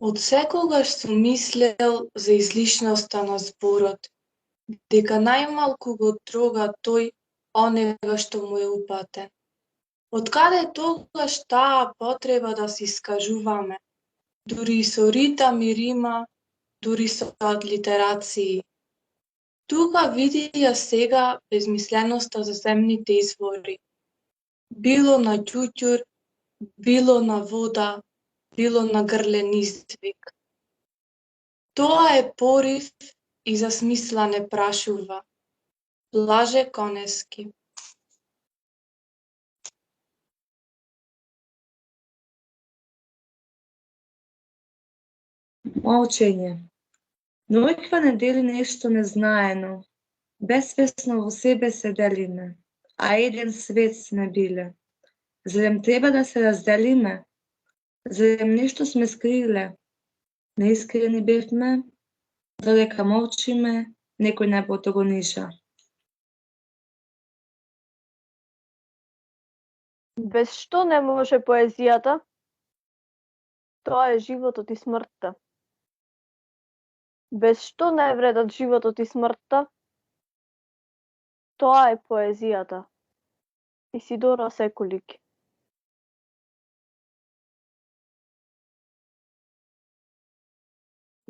Од секогаш сум мислел за излишноста на зборот, дека најмалку го трога тој онега што му е упатен. Откаде тогаш таа потреба да се искажуваме, дури и со ритам и рима, дури со алитерации? Тука види ја сега безмисленоста за земните извори. Било на ќуќур, било на вода, било на грлен издвиг. Тоа е порив и за смисла не прашува. Блаже Конески. Молчење. Ноќва не дели нешто незнаено. Безсвесно во себе се делиме, а еден свет сме биле. Зарем треба да се разделиме? Зарем нешто сме скриле? Неискрени бевме? Додека молчиме, некој небото го ниша. Без што не може поезијата? Тоа е животот и смртта. Без што не вредат животот и смртта? Тоа е поезијата. Исидора Секулик.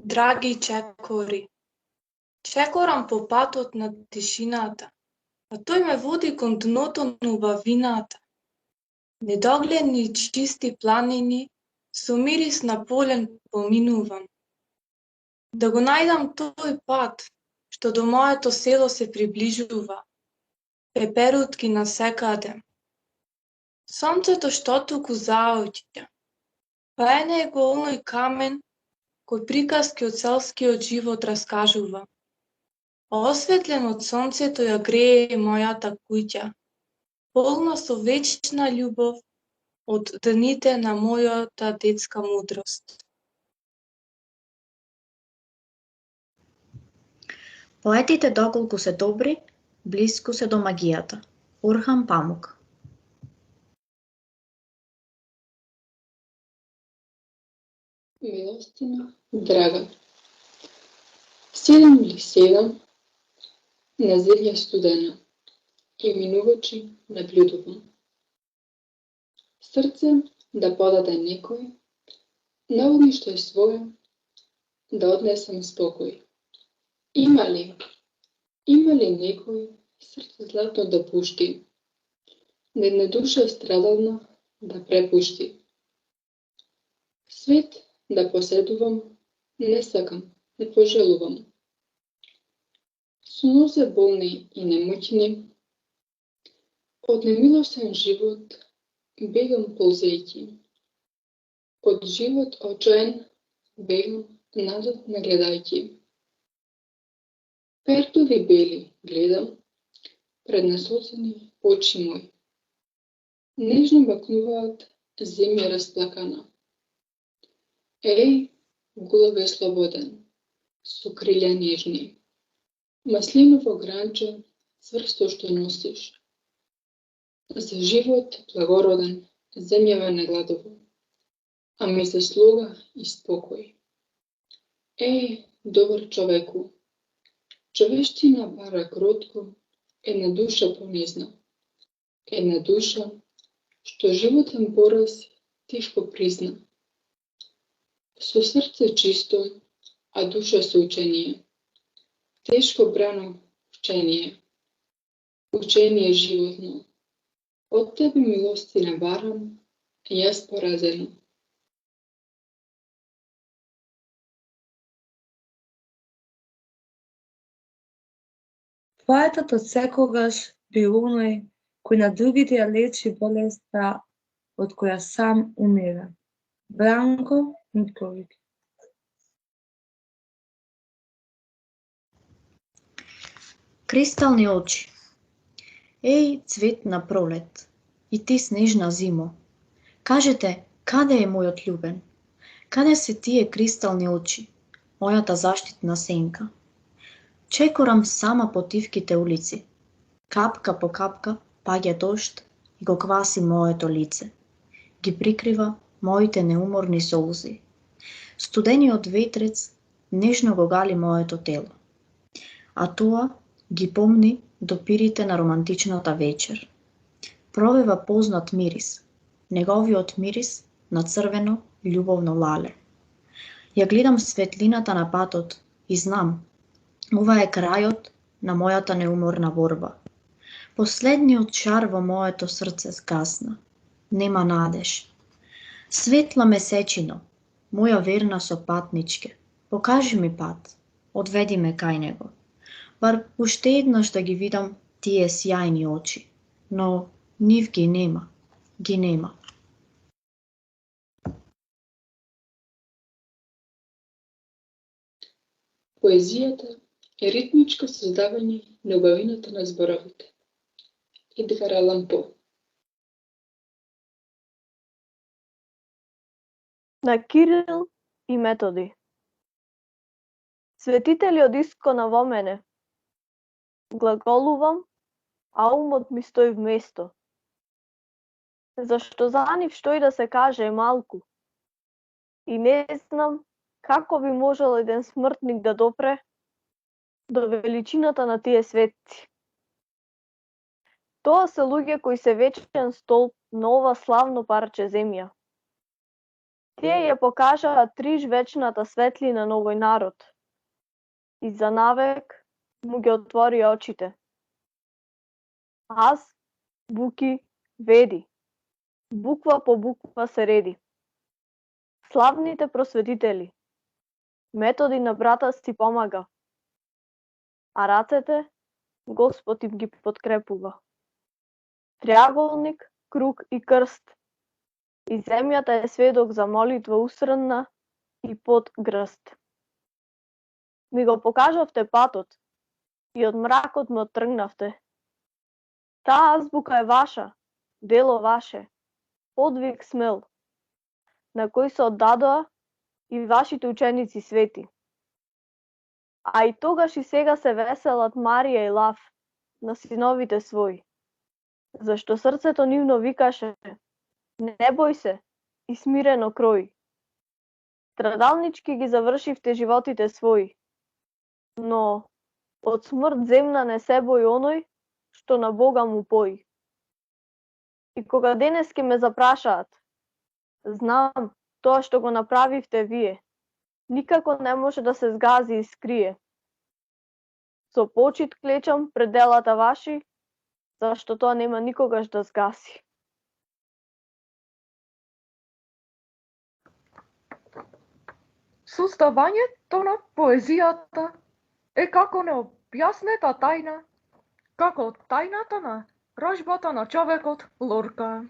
Драги чекори, чекорам по патот на тишината, а тој ме води кон дното на убавината. Недогледни чисти планини, со мирис на полен поминувам. Да го најдам тој пат, што до моето село се приближува. Пеперутки насекаде. Сонцето што туку заоѓа, па е него оној камен кој приказки од селскиот живот раскажува. Осветлен од сонцето ја грее мојата куќа, полна со вечна љубов од дните на мојата детска мудрост. Поетите доколку се добри, блиску се до магијата. Орхан Памук. Милостина Драга. 7 или 7 на земја студена и минувачи наблюдувам. Срце да подаде некој, на огни што е свое, да однесам спокој. Има ли некој срце златно да пушти, да една душа страдална да препушти? Свет да поседувам, не сакам, не пожелувам. Со нозе болни и немоќни, од немилосен живот бегам ползејќи. Од живот очоен бегам назад нагледајќи. Пертови бели гледам пред насосени очи мои. Нежно бакнуваат земја расплакана. Еј, гулаве слободен, со крилја нежни. Маслиново гранче, цврсто што носиш. За живот благороден, земјава не гладово, а ми се слога и спокој. Еј, добар човеку, човештина бара кротко, една душа понизна. Една душа, што животен пораз тишко призна. Со срце чисто, а душа со учение. Тешко брано учение. Учение животно. Од тебе милостина барам, јас поразено. Поетот од секогаш бил оној кој на другите ја лечи болеста од која сам умира. Бранко Митковиќ. Кристални очи. Еј, цвет на пролет, и ти снежна зимо. Кажете, каде е мојот љубен? Каде се тие кристални очи, мојата заштитна сенка? Чекорам сама по тивките улици. Капка по капка паѓа дожд и го кваси моето лице. Ги прикрива моите неуморни солзи. Студениот ветрец нежно го гали моето тело, а тоа ги помни допирите на романтичната вечер. Провева познат мирис, неговиот мирис на црвено љубовно лале. Ја гледам светлината на патот и знам, ова е крајот на мојата неуморна борба. Последниот шар во моето срце скасна. Нема надеж. Светла месечино, моја верна сопатничке, покажи ми пат, одведи ме кај него. Бар уште еднаш да ги видам тие сјајни очи, но нив ги нема, ги нема. Поезијата е ритмичко создавање на убавината на зборовите. Едгар Алан По. На Кирил и Методи. Светителјот искона во мене. Глаголувам, а умот ми стои вместо. Зашто за нив што и да се каже е малку. И не знам како би можел еден смртник да допре до величината на тие светци. Тоа се луѓе кои се вечен столб на ова славно парче земја. Тие ја покажаа триж вечната светлина на овој народ. И за навек му ги отвори очите. Аз, Буки, веди. Буква по буква се реди. Славните просветители. Методи на брата си помага. А рацете Господ им ги подкрепува. Триаголник, круг и крст. И земјата е сведок за молитва усрдна и под грст. Ми го покажавте патот и од мракот ме оттргнавте. Таа азбука е ваша, дело ваше, подвиг смел, на кој се оддадоа и вашите ученици свети. А и тогаш и сега се веселат Марија и Лав на синовите своји, зашто срцето нивно викаше: не бој се и смирено крој. Страдалнички ги завршивте животите своји, но од смрт земна не се бои оној што на Бога му пои. И кога денес ке ме запрашаат, знам, тоа што го направивте вие, никако не може да се згази и скрие. Со почит клечам пред делата ваши, зашто тоа нема никогаш да згаси. Создавањето на поезијата е како необјаснета тајна, како тајната на рожбата на човекот Лорка.